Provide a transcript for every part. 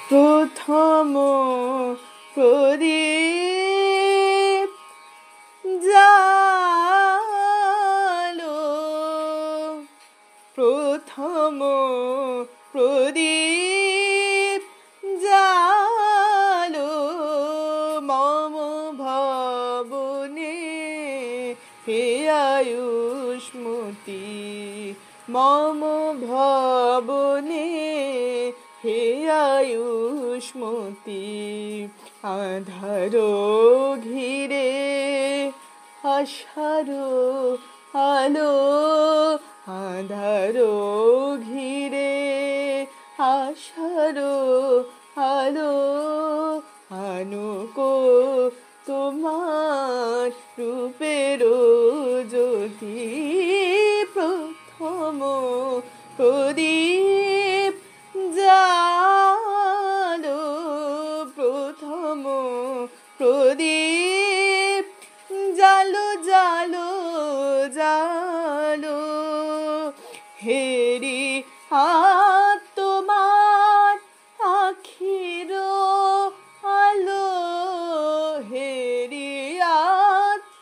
প্রথম প্রদীপ জালো, প্রথম প্রদীপ জালো মম ভবনে হে আয়ুষ্মতি, মম ভবনে হে আয়ুষ্মতি। আধার ঘিরে আশার আলো, আধার ঘিরে আশার আলো, আনুক তোমার রূপের জ্যোতি। প্রথম প্রদীপ জালো, প্রথম প্রদীপ জালো জালো জালো। হেরি তোমার আখির আলো, হেরি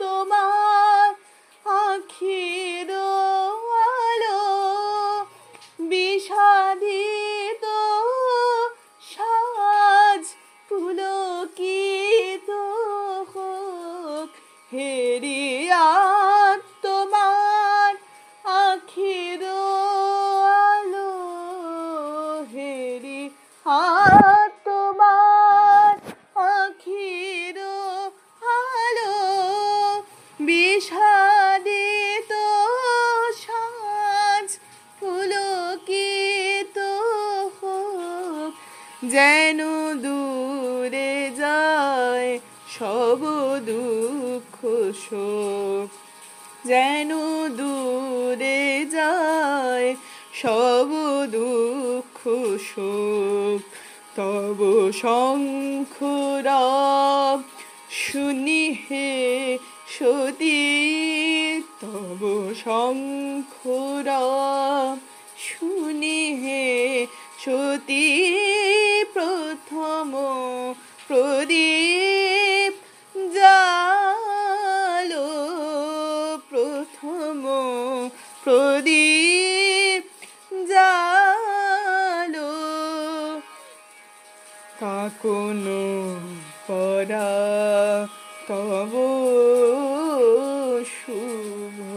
তোমার আখির আলো। বিষাদিত সাজ পুলকিত হোক, হেরি তোমার আখির আলো, হেরি তোমার আখির আলো। বিষাদিত সাজ পুলকিত হোক, যেন দূরে যায় সব দুঃখ শোক, যেন দূরে যায় সব দুঃখ শোক। তব শঙ্খরাব শুনি হে সতী, তব শঙ্খরাব শুনি হে সতী। প্রথম প্রদীপ জালো, প্রথম প্রদীপ জালো। কাকন পরা তব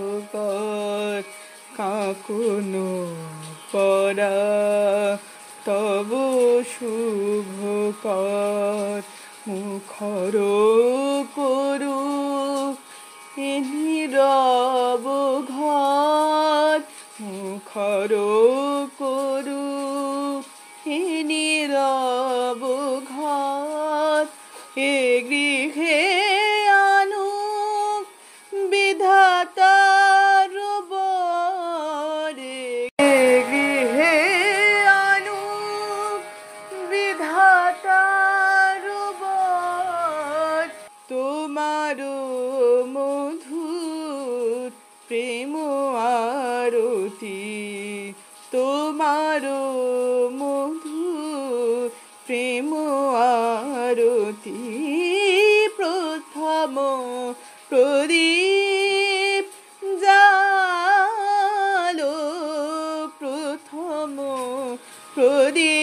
শুভকর, কাকন পরা তব শুভকর। মুখর করু এ নীরব ঘর, মুখর করু এ নীরব ঘর। এ গৃহে আনুক বিধাতার বর, এ গৃহে আনুক বিধাতার বর। তোমার মধুর প্রেম আরতি, তোমার মধুর প্রেম আরতি। প্রথম প্রদীপ জালো, প্রথম প্রদীপ